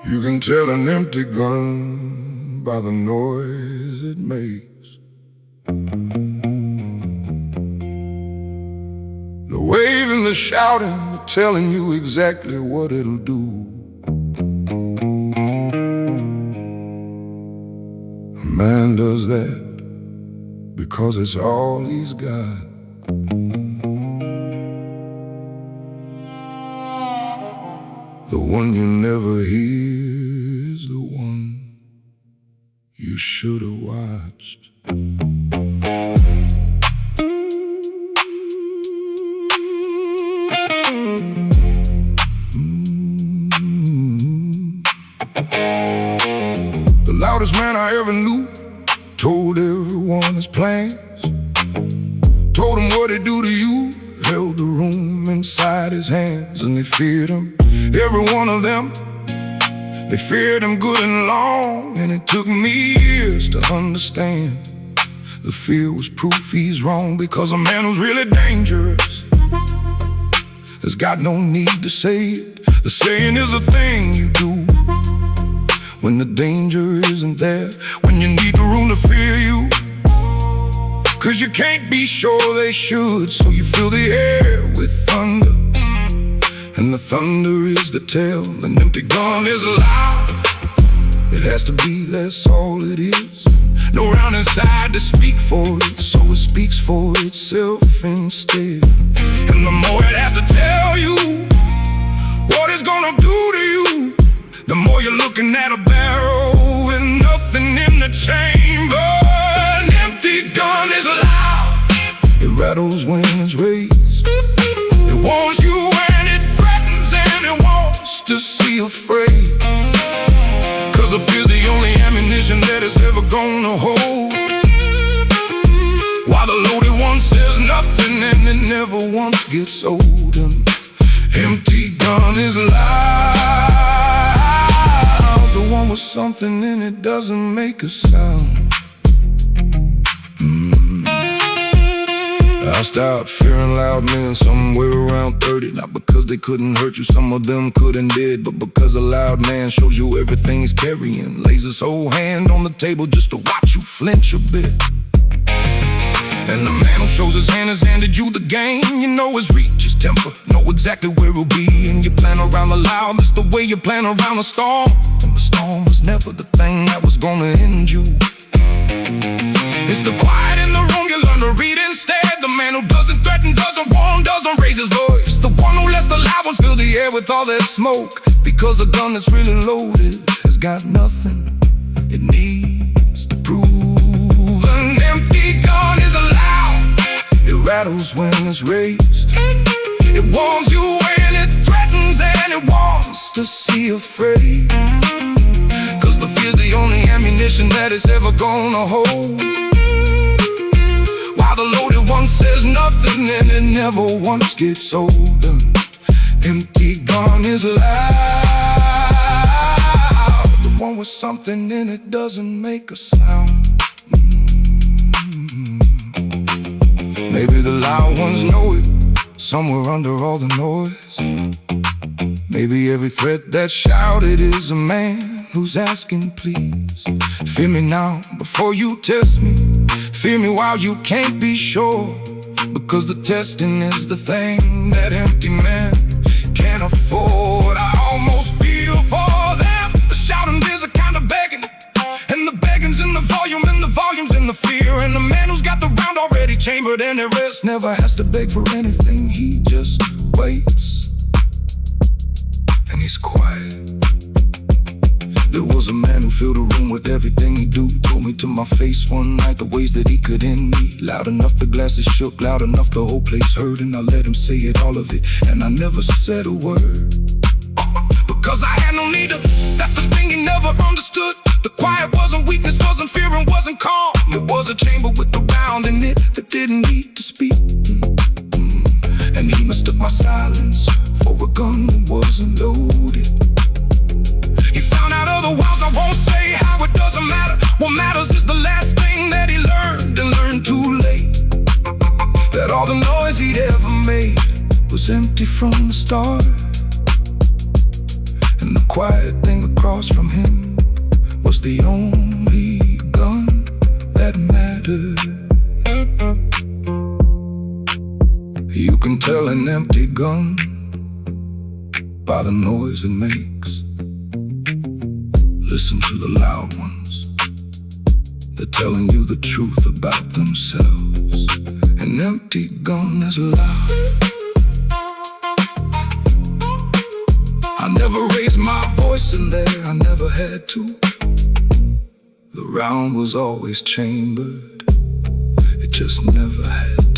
You can tell an empty gun by the noise it makes. The waving, the shouting, the telling you exactly what it'll do. A man does that because it's all he's got. The one you never hear is the one you should have watched. The loudest man I ever knew told everyone his plans, told him what he'd do to you, held the room inside his hands, and they feared him. Every one of them, they feared him good and long, and it took me years to understand. The fear was proof he's wrong, because a man who's really dangerous has got no need to say it. The saying is a thing you do when the danger isn't there, when you need the room to fear you, 'cause you can't be sure they should. So you fill the air with thunder, and the thunder is the tale. An empty gun is loud, it has to be, that's all it is. No round inside to speak for it, so it speaks for itself instead. And the more it has to tell you what it's gonna do to you, the more you're looking at a barrel with nothing in the chamber. An empty gun is loud, it rattles when it's raised. It warns you when it threatens, and it wants to see you afraid. 'Cause the fear's the only ammunition that it's ever gonna hold. While the loaded one says nothing, and it never once gets old. An empty gun is loud, the one with something in it doesn't make a sound. I stopped fearing loud men somewhere around 30. Not because they couldn't hurt you, some of them could and did, but because a loud man shows you everything he's carrying, lays his whole hand on the table just to watch you flinch a bit. And the man who shows his hand has handed you the game. You know his reach, his temper, know exactly where he'll be. And you plan around the loudest the way you plan around a storm. And the storm was never the thing that was gonna end you. It's the quiet in the room you learn to read instead. The man who doesn't threaten, doesn't warn, doesn't raise his voice. The one who lets the loud ones fill the air with all their smoke, because a gun that's really loaded has got nothing it needs to prove. An empty gun is loud, it rattles when it's raised. It warns you when it threatens, and it wants to see you afraid. 'Cause the fear's the only ammunition that it's ever gonna hold. While the loaded one says nothing, and it never once gets old. An empty gun is loud, the one with something in it doesn't make a sound. Maybe the loud ones know it, somewhere under all the noise. Maybe every threat that's shouted is a man who's asking, please, fear me now before you test me. Fear me while you can't be sure, because the testing is the thing that empty men can't afford. I almost feel for them. The shouting is a kind of begging, and the begging's in the volume, and the volume's in the fear. And the man who's got the round already chambered in their wrist never has to beg for anything, he just waits. And he's quiet. There was a man who filled a room with everything he do. Told me to my face one night the ways that he could end me. Loud enough the glasses shook, loud enough the whole place heard. And I let him say it, all of it, and I never said a word, because I had no need to. That's the thing he never understood. The quiet wasn't weakness, wasn't fear, and wasn't calm. It was a chamber with a round in it that didn't need to speak. And he mistook my silence for a gun that wasn't loaded. He found out other whiles, I won't say how, it doesn't matter. What matters is the last thing that he learned, and learned too late. That all the noise he'd ever made was empty from the start. And the quiet thing across from him was the only gun that mattered. You can tell an empty gun by the noise it makes. Listen to the loud ones. They're telling you the truth about themselves. An empty gun is loud. I never raised my voice in there, I never had to. The round was always chambered, it just never had